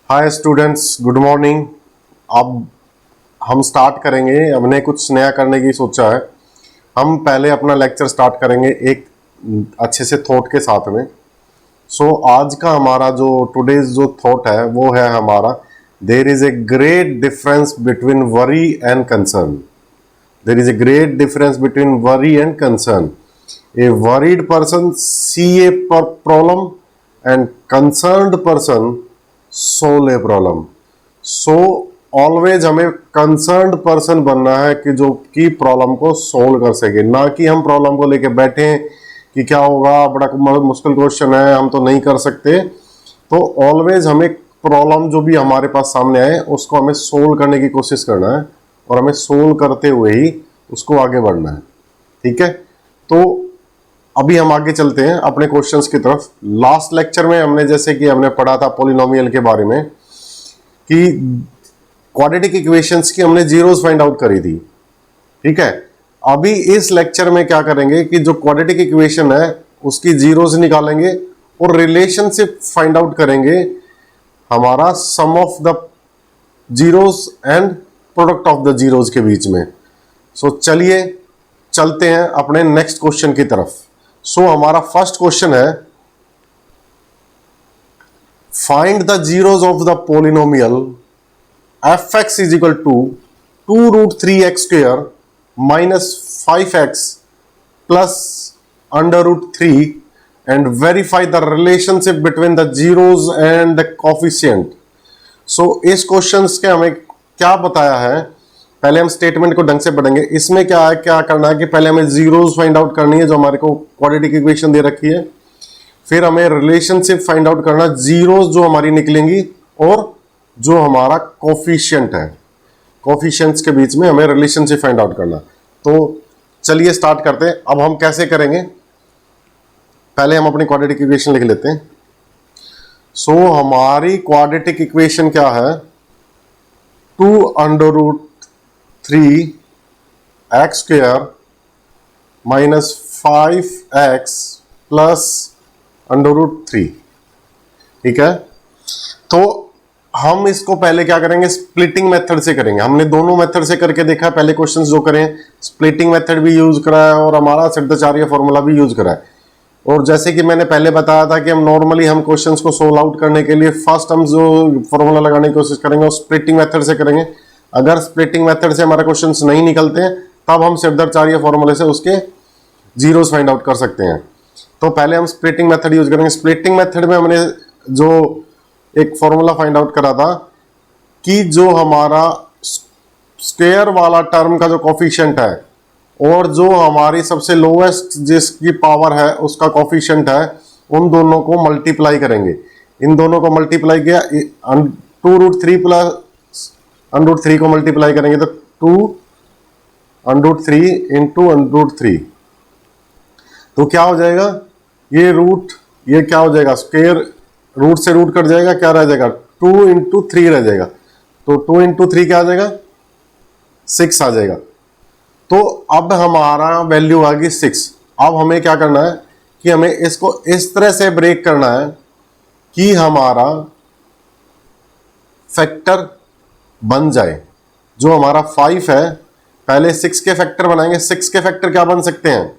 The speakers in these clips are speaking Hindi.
Hi students, good morning. अब हम स्टार्ट करेंगे। हमने कुछ नया करने की सोचा है। हम पहले अपना लेक्चर स्टार्ट करेंगे एक अच्छे से थॉट के साथ में। आज का हमारा जो टुडेज जो थॉट है वो है हमारा, there is a great difference between worry and concern. There is a great difference between worry and concern. A worried person see a problem and concerned person solve a problem. Always हमें कंसर्न्ड पर्सन बनना है कि जो कि प्रॉब्लम को सोल्व कर सके, ना कि हम प्रॉब्लम को लेके बैठे कि क्या होगा, बड़ा मुश्किल क्वेश्चन है, हम तो नहीं कर सकते। तो ऑलवेज हमें प्रॉब्लम जो भी हमारे पास सामने आए उसको हमें सोल्व करने की कोशिश करना है और हमें सोल्व करते हुए ही उसको आगे बढ़ना है। ठीक है, तो अभी हम आगे चलते हैं अपने क्वेश्चंस की तरफ। लास्ट लेक्चर में हमने जैसे कि हमने पढ़ा था पॉलिनोमियल के बारे में कि क्वाड्रेटिक इक्वेशंस की हमने जीरोस फाइंड आउट करी थी। ठीक है, अभी इस लेक्चर में क्या करेंगे कि जो क्वाड्रेटिक इक्वेशन है उसकी जीरोस निकालेंगे और रिलेशनशिप फाइंड आउट करेंगे हमारा sum of the zeros and product of the zeros के बीच में। चलिए चलते हैं अपने नेक्स्ट क्वेश्चन की तरफ। हमारा फर्स्ट क्वेश्चन है, find the zeros of the polynomial fx is equal to 2√3x square minus 5x plus √3 and verify the relationship between the zeros and the coefficient. इस क्वेश्चन के हमें क्या बताया है, पहले हम स्टेटमेंट को ढंग से पढ़ेंगे। इसमें क्या है, क्या करना है कि पहले हमें जीरोस फाइंड आउट करनी है जो हमारे को क्वाड्रेटिक इक्वेशन दे रखी है, फिर हमें रिलेशनशिप फाइंड आउट करना, जीरोस जो हमारी निकलेंगी और जो हमारा कोफिशिएंट है, कोफिशिएंट्स के बीच में हमें रिलेशनशिप फाइंड आउट करना। तो चलिए स्टार्ट करते हैं। अब हम कैसे करेंगे, पहले हम अपनी क्वाड्रेटिक इक्वेशन लिख लेते हैं। हमारी क्वाड्रेटिक इक्वेशन क्या है, 2√3x square minus 5x plus √3। ठीक है, तो हम इसको पहले क्या करेंगे, स्प्लिटिंग मेथड से करेंगे। हमने दोनों मेथड से करके देखा है, पहले क्वेश्चंस जो करें स्प्लिटिंग मेथड भी यूज करा है और हमारा सिद्धाचार्य फॉर्मूला भी यूज करा है। और जैसे कि मैंने पहले बताया था कि हम नॉर्मली हम क्वेश्चंस को सोल्व आउट करने के लिए फर्स्ट हम जो फॉर्मूला लगाने की कोशिश करेंगे वो स्प्लिटिंग मेथड से करेंगे। अगर स्प्लिटिंग मेथड से हमारे क्वेश्चंस नहीं निकलते हैं तब हम सिद्धाचार्य फॉर्मूले से उसके जीरोस फाइंड आउट कर सकते हैं। तो पहले हम स्प्लिटिंग मेथड यूज करेंगे। स्प्लिटिंग मेथड में हमने जो एक फॉर्मूला फाइंड आउट करा था कि जो हमारा स्क्वायर वाला टर्म का जो कोफिशिएंट है और जो हमारी सबसे लोएस्ट जिसकी पावर है उसका कोफिशिएंट है, उन दोनों को मल्टीप्लाई करेंगे। इन दोनों को मल्टीप्लाई किया, 2√3 प्लस √3 को मल्टीप्लाई करेंगे तो 2√3 इंटू √3, तो क्या हो जाएगा, ये क्या हो जाएगा, स्क्वायर रूट से रूट कट जाएगा, क्या रह जाएगा, 2 इंटू 3 रह जाएगा। तो 2 इंटू 3 क्या आ जाएगा, 6 आ जाएगा। तो अब हमारा वैल्यू आ गई 6। अब हमें क्या करना है कि हमें इसको इस तरह से ब्रेक करना है कि हमारा फैक्टर बन जाए। जो हमारा 5 है, पहले 6 के फैक्टर बनाएंगे। 6 के फैक्टर क्या बन सकते हैं,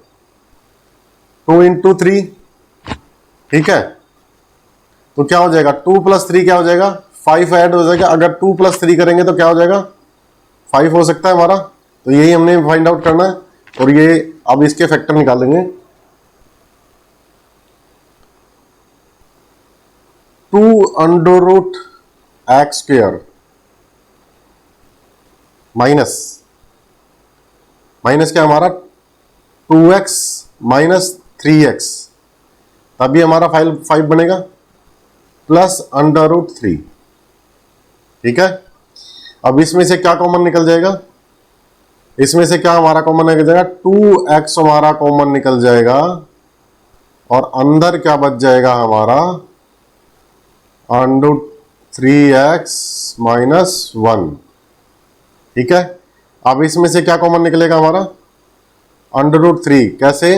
2 इंटू 3। ठीक है, तो क्या हो जाएगा, 2 प्लस 3 क्या हो जाएगा, 5 ऐड हो जाएगा। अगर 2 प्लस 3 करेंगे तो क्या हो जाएगा, 5 हो सकता है हमारा। तो यही हमने फाइंड आउट करना है और ये अब इसके फैक्टर निकालेंगे। 2√x स्क्वायर माइनस क्या हमारा 2x माइनस 3x, तभी हमारा 5 बनेगा, प्लस √3। ठीक है, अब इसमें से क्या कॉमन निकल जाएगा, इसमें से क्या हमारा कॉमन निकल जाएगा, 2x हमारा कॉमन निकल जाएगा और अंदर क्या बच जाएगा हमारा, √3x माइनस 1। ठीक है, अब इसमें से क्या कॉमन निकलेगा हमारा, √3। कैसे,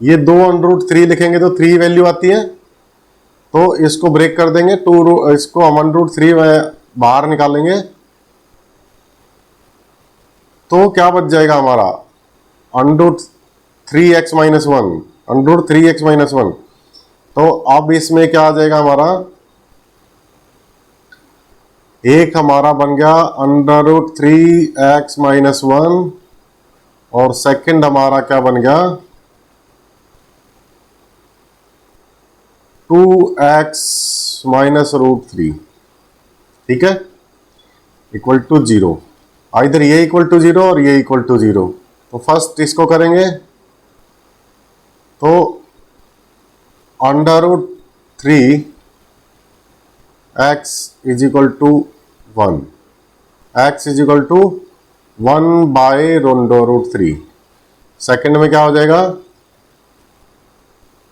ये 2 √3 लिखेंगे तो 3 वैल्यू आती है, तो इसको ब्रेक कर देंगे, इसको हम 1√3 बाहर निकालेंगे तो क्या बच जाएगा हमारा, √3x-1, √3x-1। तो अब इसमें क्या आ जाएगा हमारा, एक हमारा बन गया √3x-1 और सेकंड हमारा क्या बन गया 2x-√3, ठीक है, इक्वल टू 0। इधर ये इक्वल टू 0 और ये इक्वल टू 0। तो फर्स्ट इसको करेंगे तो √3x is equal to 1, x is equal to 1/√3। Second में क्या हो जाएगा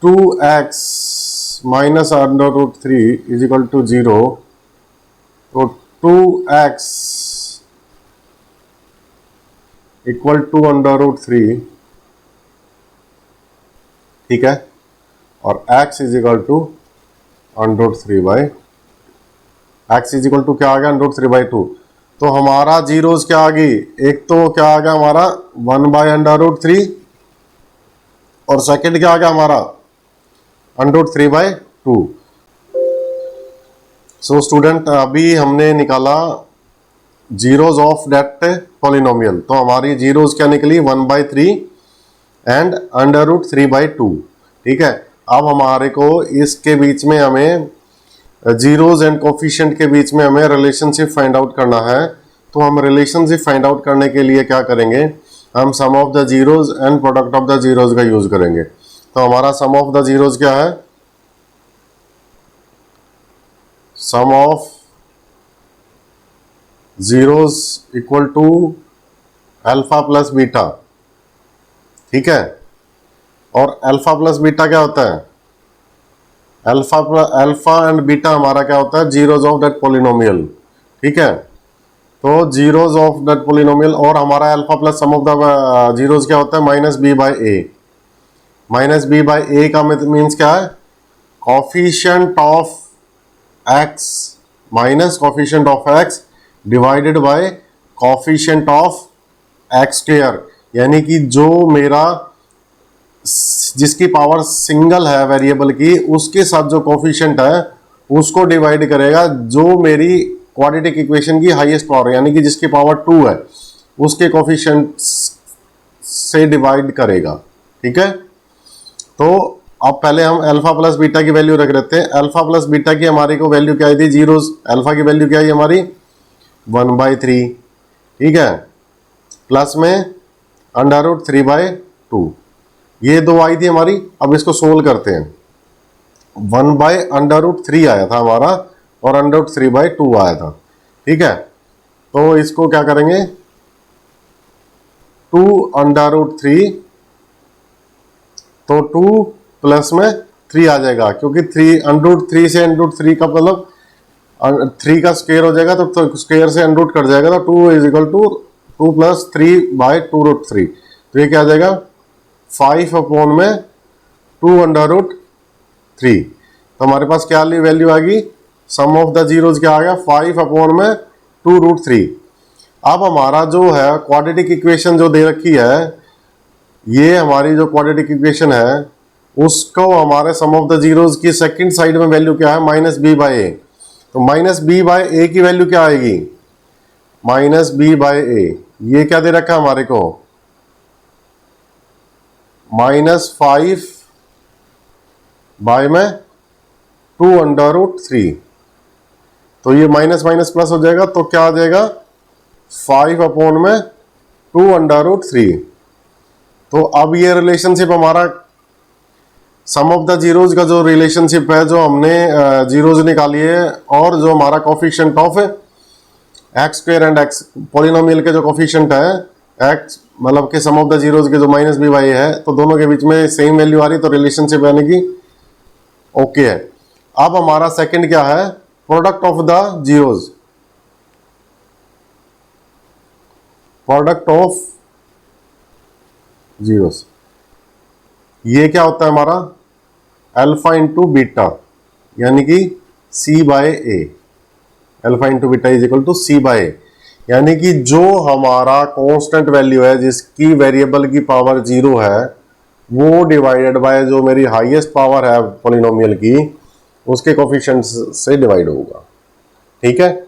2x-√3 इज इक्वल टू 0। तो 2x इक्वल टू √3, ठीक है, और x is equal to √3 x is equal to क्या आ गया √3/2। तो हमारा जीरोस क्या आ गई, एक तो क्या आ गया हमारा 1/√3 और सेकंड क्या आ गया हमारा √3/2। सो स्टूडेंट, अभी हमने निकाला जीरोस ऑफ दैट पॉलिनोमियल। तो हमारी जीरोस क्या निकली 1/3 एंड √3/2, ठीक है। अब हमारे को इसके बीच में हमें जीरोस एंड कोफिशिएंट के बीच में हमें रिलेशनशिप फाइंड आउट करना है। तो हम रिलेशनशिप फाइंड आउट करने के लिए क्या करेंगे, हम sum of the zeros and product of the zeros का यूज करेंगे। तो हमारा सम ऑफ द जीरोस क्या है, sum of zeros equal to alpha plus beta, ठीक है। और अल्फा प्लस बीटा क्या होता है, अल्फा एंड बीटा हमारा क्या होता है, जीरोस ऑफ दैट पॉलिनोमियल, ठीक है। तो जीरोस ऑफ दैट पॉलिनोमियल, और हमारा alpha plus sum of the zeros क्या होता है -b/a। -b/a का मीन्स क्या है, coefficient of x minus coefficient of x divided by coefficient of x square, यानी कि जो मेरा जिसकी पावर सिंगल है वेरिएबल की, उसके साथ जो कोफिशिएंट है उसको डिवाइड करेगा जो मेरी क्वाड्रेटिक इक्वेशन की हाईएस्ट पावर, यानी कि जिसकी पावर 2 है उसके कोफिशिएंट से डिवाइड करेगा, ठीक है। तो अब पहले हम अल्फा प्लस बीटा की वैल्यू रख लेते हैं। अल्फा प्लस बीटा की हमारी को वैल्यू क्या आई थी, जीरोस। अल्फा की वैल्यू क्या आई हमारी 1/3, ठीक है, प्लस में √3/2, ये दो आई थी हमारी। अब इसको सोल्व करते हैं। 1/√3 आया था हमारा और √3/2 आया था, ठीक है। तो इसको क्या करेंगे 2√3, तो 2 प्लस में 3 आ जाएगा, क्योंकि 3 से √3 का मतलब 3 का स्क्वायर हो जाएगा, तो स्क्वायर से √ कट जाएगा, तो 2 इज इक्वल टू 2 + 3/2√3। तो ये क्या आ जाएगा 5 में 2√3। तो हमारे पास क्या वैल्यू आ गई, सम ऑफ द जीरोस क्या आ गया 5 में 2√3। अब हमारा जो है क्वाड्रेटिक इक्वेशन जो दे रखी है, ये हमारी जो क्वाड्रेटिक इक्वेशन है उसको हमारे सम ऑफ द जीरोस की सेकंड साइड में वैल्यू क्या है -b/a। तो -b/a की वैल्यू क्या आएगी, -b/a, ये क्या दे रखा है हमारे को -5 में 2√3। तो ये माइनस माइनस प्लस हो जाएगा, तो क्या आ जाएगा 5 में 2√3। तो अब ये रिलेशनशिप हमारा सम ऑफ द जीरोज का जो रिलेशनशिप है, जो हमने जीरोज निकाली है, और जो हमारा coefficient of x² and x polynomial के जो कोफिशिएंट है x मतलब के सम ऑफ द जीरोज के जो -b/a है, तो दोनों के बीच में सेम वैल्यू आ रही, तो रिलेशनशिप यानी कि ओके है। अब हमारा सेकंड क्या है, product of the zeros, product of zeros. ये क्या होता है हमारा अल्फा इंटू बीटा, यानी कि c by a, alpha into beta is equal to c by a, यानी कि जो हमारा कांस्टेंट वैल्यू है जिसकी वेरिएबल की पावर 0 है वो डिवाइडेड बाय जो मेरी हाईएस्ट पावर है पॉलिनोमियल की उसके कोफिशिएंट से डिवाइड होगा। ठीक है,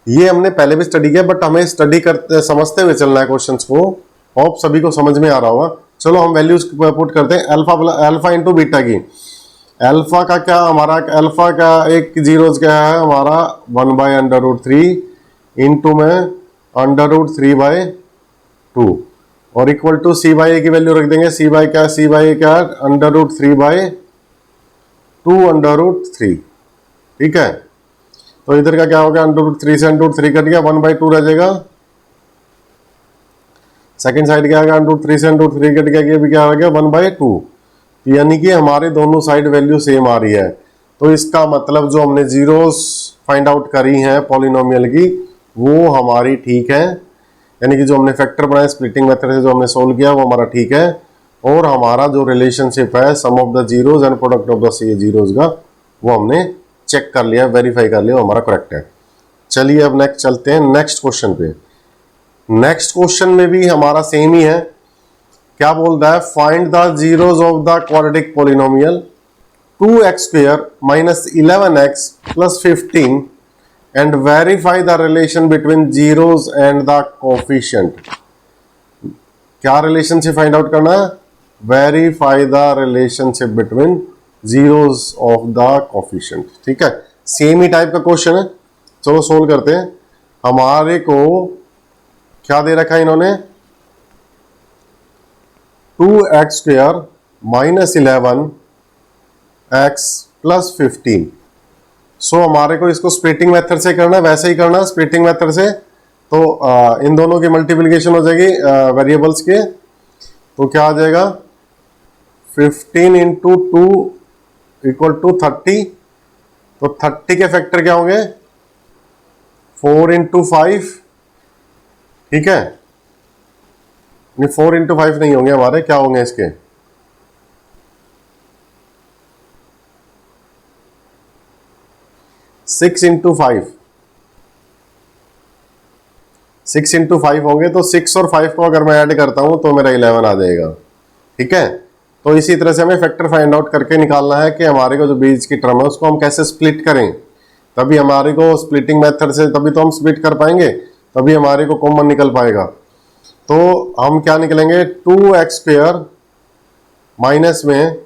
ये हमने पहले भी स्टडी किया बट हमें स्टडी करते समझते हुए चलना है क्वेश्चंस को। होप सभी को समझ में आ रहा होगा। चलो हम वैल्यूज पुट करते हैं। अल्फा इंटू बीटा की, अल्फा का क्या हमारा, अल्फा का एक जीरोज क्या है हमारा 1/√3 इंटू में √3/2 और इक्वल टू सी बाई ए की वैल्यू रख देंगे। सी बाई क्या, सी बाई क्या √3/2√3। ठीक है, तो इधर का क्या होगा, √3 से √3 कट गया, 1/2 रह जाएगा। सेकंड साइड क्या आएगा, √3 से √3 कट गया, ये भी क्या आ गया 1/2। यानी कि हमारे दोनों साइड वैल्यू सेम आ रही है। तो इसका मतलब जो हमने जीरोस फाइंड आउट करी हैं पॉलिनोमियल की वो हमारी ठीक है, यानी कि जो हमने फैक्टर बनाया स्प्लिटिंग मेथड से जो हमने सोल्व किया वो हमारा ठीक है। और हमारा जो रिलेशनशिप है sum of the zeros and product of the zeros का वो हमने चेक कर लिया, वेरीफाई कर लिया, वो हमारा करेक्ट है। चलिए अब नेक्स्ट चलते हैं नेक्स्ट क्वेश्चन पे। नेक्स्ट क्वेश्चन में भी हमारा सेम ही है। क्या बोलता है, find the zeros of the quadratic polynomial 2x² minus 11x plus 15 and verify the relation between zeros and the coefficient. क्या रिलेशनशिप फाइंड आउट करना है, verify the relationship between zeros of the coefficient. ठीक है, सेम ही टाइप का क्वेश्चन है। चलो सोल्व करते हैं। हमारे को क्या दे रखा है इन्होंने, 2x² माइनस 11x प्लस 15। सो हमारे को इसको स्प्लिटिंग मेथड से करना है, वैसे ही करना है स्प्लिटिंग मेथड से। तो इन दोनों की मल्टीप्लिकेशन हो जाएगी वेरिएबल्स के, तो क्या आ जाएगा 15 इंटू 2 इक्वल टू 30। तो 30 के फैक्टर क्या होंगे 4 इंटू 5। ठीक है, नहीं 4 इंटू 5 नहीं होंगे हमारे, क्या होंगे इसके 6 इंटू 5, 6 इंटू 5 होंगे। तो 6 और 5 को अगर मैं ऐड करता हूं तो मेरा 11 आ जाएगा। ठीक है, तो इसी तरह से हमें फैक्टर फाइंड आउट करके निकालना है कि हमारे को जो बीच की टर्म है उसको हम कैसे स्प्लिट करें, तभी हमारे को स्प्लिटिंग मेथड से तभी तो हम स्प्लिट कर पाएंगे, तभी हमारे को कॉमन निकल पाएगा। तो हम क्या निकलेंगे 2x² माइनस में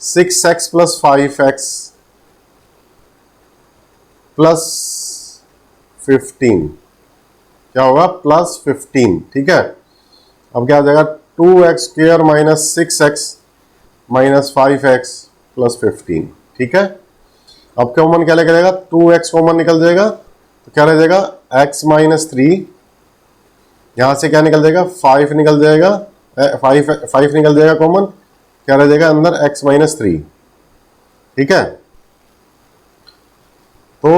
6x प्लस 5x प्लस 15, क्या होगा प्लस 15। ठीक है, अब क्या आ जाएगा 2x² minus 6x minus 5x plus 15। ठीक है, अब कॉमन क्या लेकर जाएगा, 2x कॉमन निकल जाएगा तो क्या रह जाएगा x माइनस 3। यहां से क्या निकल जाएगा 5 निकल जाएगा, 5 निकल जाएगा कॉमन, क्या रह जाएगा अंदर x माइनस 3। ठीक है, तो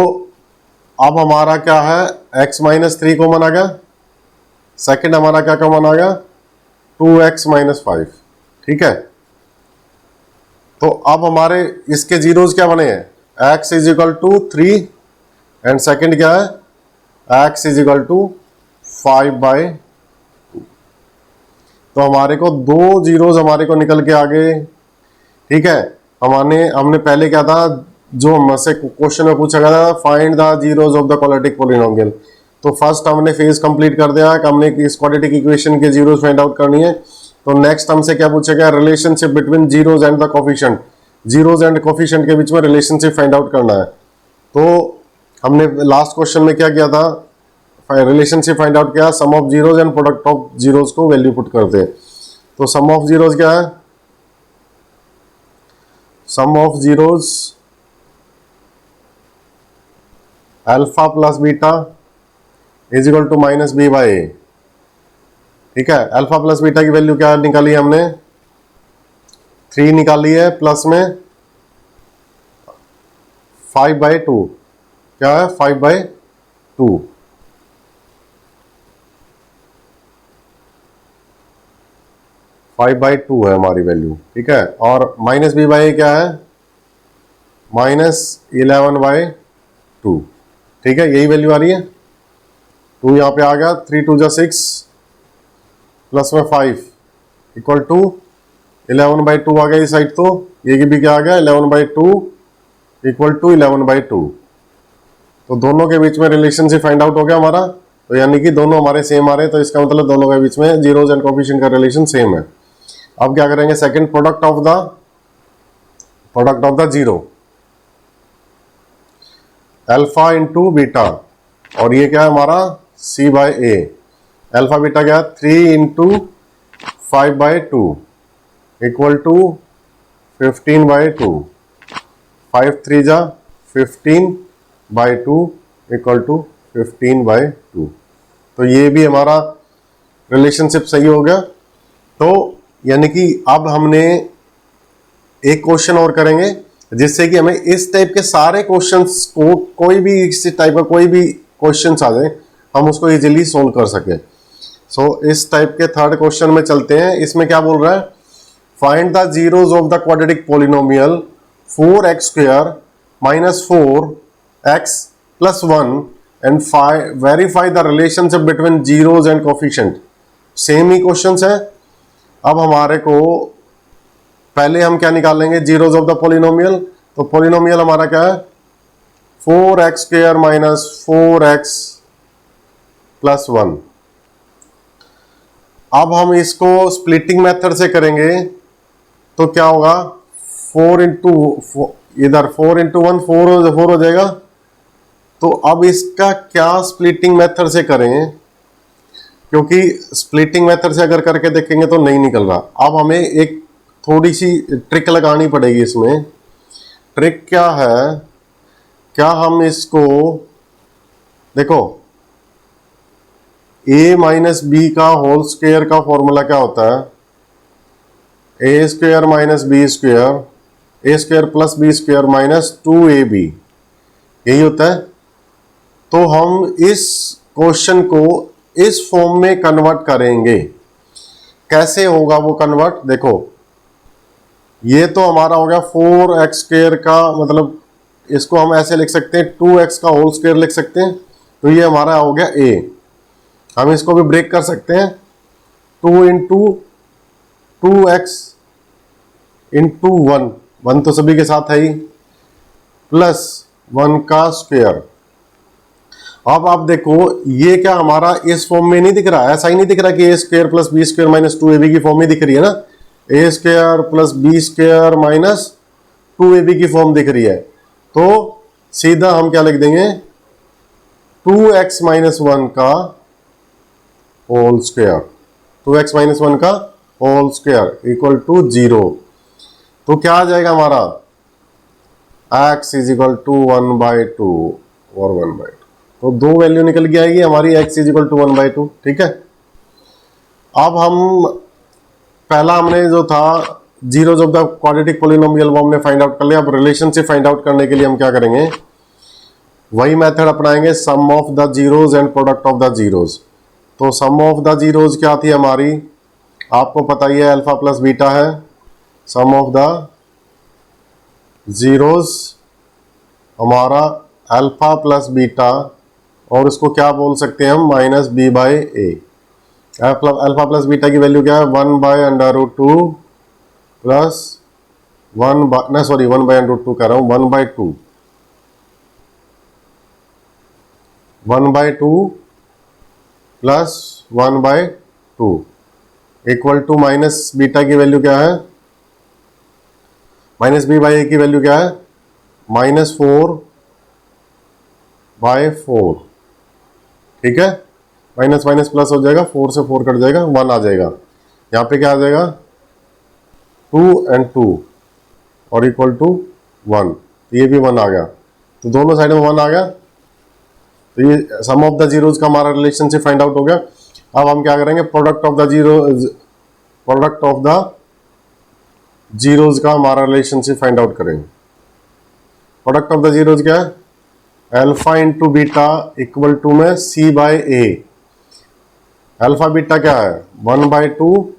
अब हमारा क्या है x माइनस 3 कॉमन आ गया, सेकंड हमारा क्या कॉमन आ गया 2x माइनस 5। ठीक है, तो अब हमारे इसके जीरोज क्या बने हैं, x is equal to 3 and second क्या है x इज इक्वल टू 5/2। तो हमारे को दो जीरोज हमारे को निकल के आ गए। ठीक है, हमने पहले क्या था, जो हमसे क्वेश्चन में पूछा गया था find the zeros of the quadratic polynomial, तो फर्स्ट हमने फेज कंप्लीट कर दिया कि हमने इस क्वाड्रेटिक इक्वेशन के जीरोज फाइंड आउट करनी है। तो नेक्स्ट हमसे क्या पूछा गया, relationship between zeros and the coefficient, zeros and coefficient के बीच में रिलेशनशिप फाइंड आउट करना है। तो हमने लास्ट क्वेश्चन में क्या किया था, रिलेशनशिप फाइंड आउट किया, sum of zeros and product of zeros को वैल्यू पुट करते हैं। तो सम ऑफ जीरोज क्या है, sum of zeros alpha plus beta is equal to minus b by a. ठीक है, अल्फा प्लस बीटा की वैल्यू क्या निकाली है हमने 3 निकाली है, प्लस में 5/2, क्या है 5/2। 5/2 है हमारी वैल्यू। ठीक है, और माइनस बी बाई क्या है -11/2। ठीक है, यही वैल्यू आ रही है। 2 यहाँ पे आ गया, 3 2 जा 6 प्लस में 5 इक्वल टू 11/2 आ गया इस साइड, तो ये भी क्या आ गया 11/2 इक्वल टू 11/2। तो दोनों के बीच में रिलेशनशिप फाइंड आउट हो गया हमारा। तो यानी कि दोनों हमारे सेम आ रहे हैं, तो इसका मतलब दोनों के बीच में जीरोज एंड कोफिशिएंट का रिलेशन सेम है। अब क्या करेंगे, second product of the zero, alpha into beta, और ये क्या है हमारा C/A। अल्फा बीटा क्या है 3 इंटू 5/2 इक्वल टू 15/2। 5 3 जा 15/2 इक्वल टू 15/2। तो ये भी हमारा रिलेशनशिप सही हो गया। तो यानी कि अब हमने एक क्वेश्चन और करेंगे जिससे कि हमें इस टाइप के सारे क्वेश्चंस को, कोई भी इस टाइप का कोई भी क्वेश्चंस आ जाए, हम उसको इजीली सोल्व कर सके। सो इस टाइप के थर्ड क्वेश्चन में चलते हैं। इसमें क्या बोल रहा है, find the zeros of the quadratic polynomial 4x² - 4x + 1 and verify the relationship between zeros and coefficient. Same he questions है। अब हमारे को पहले हम क्या निकालेंगे, जीरोज ऑफ द पॉलिनोमियल। तो पॉलिनोमियल हमारा क्या है 4x² - 4x + 1। अब हम इसको स्प्लिटिंग मेथड से करेंगे तो क्या होगा, 4 इंटू इधर 4 इंटू 1 4 हो जाएगा। तो अब इसका क्या स्प्लिटिंग मेथड से करें, क्योंकि स्प्लिटिंग मेथड से अगर करके देखेंगे तो नहीं निकल रहा। अब हमें एक थोड़ी सी ट्रिक लगानी पड़ेगी। इसमें ट्रिक क्या है, क्या हम इसको देखो, a माइनस बी का होल स्क्वायर का फॉर्मूला क्या होता है, a² - b², a² + b² - 2ab, यही होता है। तो हम इस क्वेश्चन को इस फॉर्म में कन्वर्ट करेंगे। कैसे होगा वो कन्वर्ट, देखो ये तो हमारा हो गया 4x² का, मतलब इसको हम ऐसे लिख सकते हैं 2x का होल स्क्वायर लिख सकते हैं। तो ये हमारा हो गया a। हम इसको भी ब्रेक कर सकते हैं, 2 इंटू 2x इंटू 1 तो सभी के साथ है ही, प्लस 1 का स्क्वायर। अब आप देखो ये क्या हमारा इस फॉर्म में नहीं दिख रहा, ऐसा ही नहीं दिख रहा कि a² + b² - 2ab की फॉर्म में दिख रही है ना, a² + b² - 2ab की फॉर्म दिख रही है। तो सीधा हम क्या लिख देंगे 2x - 1 का होल स्क्वायर, 2x - 1 का होल स्क्वायर इक्वल टू 0। तो क्या आ जाएगा हमारा x = 1/2 और 1/2। तो दो वैल्यू निकल के आएगी हमारी, x = 1/2। ठीक है। अब हम पहला हमने जो था zeros of the quadratic polynomial वो हमने फाइंड आउट कर लिया। अब रिलेशनशिप फाइंड आउट करने के लिए हम क्या करेंगे, वही मेथड अपनाएंगे, sum of the zeros and product of the zeros. तो सम ऑफ द जीरोज क्या थी हमारी, आपको पता ही है अल्फा प्लस बीटा है। सम ऑफ द जीरोज हमारा अल्फा प्लस बीटा, और उसको क्या बोल सकते हैं हम -b/a। अल्फा प्लस बीटा की वैल्यू क्या है 1/√2 प्लस 1/√2 कह रहा हूं 1/2 plus 1/2 equal to minus beta की वैल्यू क्या है, -b/a की वैल्यू क्या है -4/4। ठीक है, माइनस माइनस प्लस हो जाएगा, 4 से 4 कट जाएगा, 1 आ जाएगा। यहाँ पे क्या आ जाएगा 2 और 2 और इक्वल टू 1। तो ये भी 1 आ गया, तो दोनों साइड में 1 आ गया। तो ये सम ऑफ द जीरोज का हमारा रिलेशनशिप फाइंड आउट हो गया। अब हम क्या करेंगे, प्रोडक्ट ऑफ द जीरोज का हमारा रिलेशनशिप फाइंड आउट करेंगे। प्रोडक्ट ऑफ द जीरोज क्या है, alpha into beta equal to में c/a। अल्फा बीटा क्या है 1/2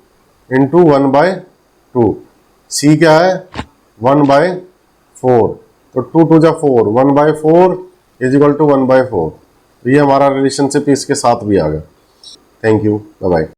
इंटू 1/2, c क्या है 1/4। तो 2 2 जा 4, 1/4 इज इक्वल टू 1/4। ये हमारा रिलेशनशिप इसके साथ भी आ गया। Thank you, bye bye.